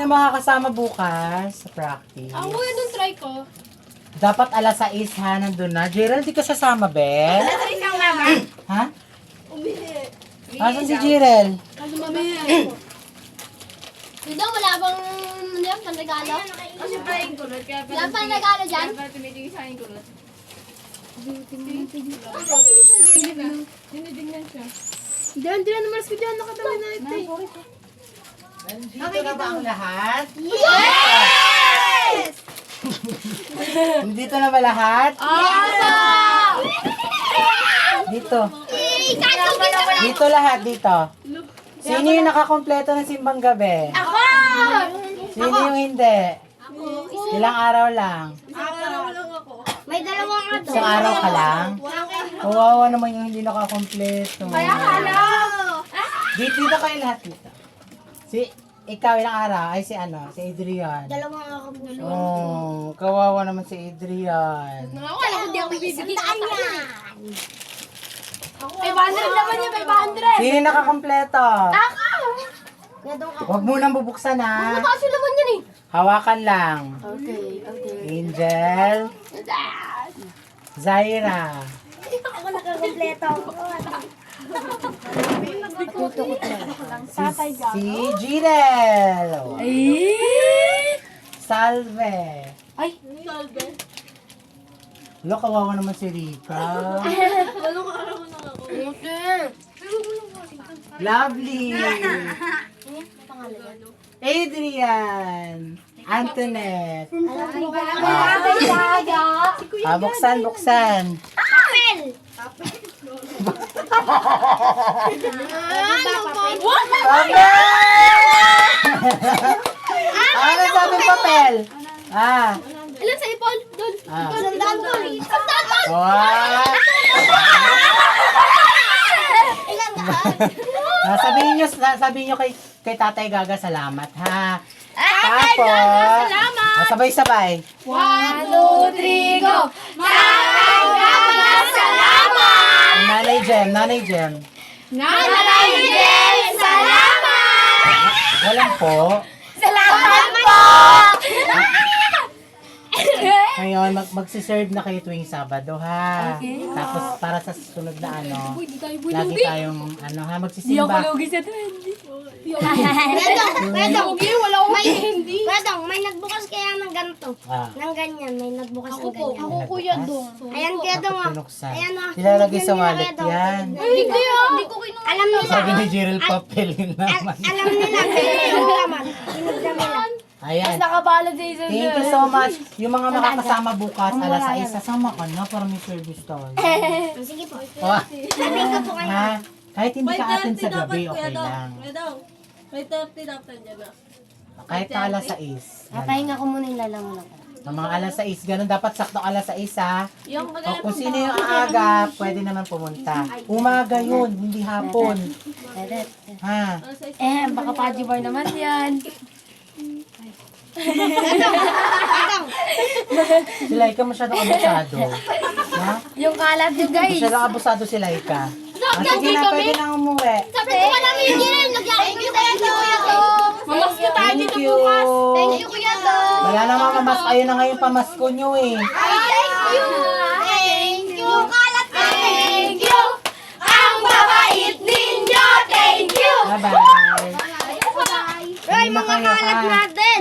Na makakasama bukas sa practice. Ang kuya doon try ko. Dapat alas 6 ha, nandun na. Gerald, di ka sasama, be? Isang mama. Ha? Umihi. Asan si Gerald? Kasi mamaya. Dito, wala bang panregalo? Kasi pala yung kulot, kaya Wala pang regalo dyan? Kaya pala tumitingin sa akin yung kulot. Dinidignan siya. Diyan naman ko dyan. Nakatabi na ito eh. Nandito na ba ang lahat? Yes! Nandito na ba lahat? Dito. Dito lahat, dito. Sino yung nakakompleto ng simbang gabi? Ako! Sino yung hindi? Ilang araw lang? May dalawang ato. Isang araw ka lang? Kawawa naman yung hindi nakakompleto. Dito kayo lahat dito. Ikaw ilang araw? Ay si Adrian. Dalawang ako. Oh, kawawa naman si Adrian. Wala ko di ako bibigyan yan. 500 naman niya, 500. Sino nakakompleto? Ako! Huwag mo nang bubuksan ha. Mataas yung laman yan eh. Hawakan lang. Okay. Angel. Zaira. Ako nakakompleto. Si Jirel. Salve. Ay! Lo, kawawa naman si Rika. Lovely. Adrian. Antoinette. Buksan. Apple! Okay! Ano sabi papel? Ilan sa ipon? Doon. Sandaan ko. Sandaan ko! What? Sabihin nyo kay Tatay Gaga salamat, ha? Tapos, sabay-sabay. 1, 2, 3, go! Tatay Gaga, salamat! Nanay Jem. Nanay Jem, salamat! Walang po. Salamat po! Ngayon, magsiserve na kayo tuwing Sabado, ha? Tapos, para sa susunod na lagi tayong, magsisimba. Wedong, may nagbukas kaya ng ganito. Nang ganyan, may nagbukas ng ganyan. Ako kuya dong. Ayan kaya dong. Pinuksan. Ayan o. Nilalagay sa wallet yan. Hindi ko kinuha. Alam nila. Sabi ni Gerald, papelin naman. Alam nila. Pinag naman. Pinag nila. Ayan. Nakabalad sa isa. Thank you so much. Yung mga makakasama bukas, alas 6, sasama ka na para may service tayo. Sige po. Oh, Sabihin ko po kayo. ha? Kahit hindi ka atin sa gabi, okay lang. May 30 dapat dyan na. Kahit na alas 6. Papahinga ko muna yung lalamunan ko. Ng mga alas 6, ganun. Dapat sakto alas 6, ha? Yung O kung sino yung aaga, pwede naman pumunta. Umaga yun, hindi hapon. Ha? Baka Paji Bar naman yan. Si Laika masyadong abusado. Ha? Yung kalat nyo guys. Masyadong abusado si Laika. Sige na, pwede na umuwi. Sabi ko wala mo yung gilin. Thank you kuya dong. Mamas ko tayo Thank dito you. bukas. Thank you kuya dong. Wala namang mamas. Ayun na ngayon pamasko nyo eh. Thank you. Thank you. Kalat ko. Thank you. Ang babait ninyo. Thank you. Bye-bye. Ay, mga kalat natin.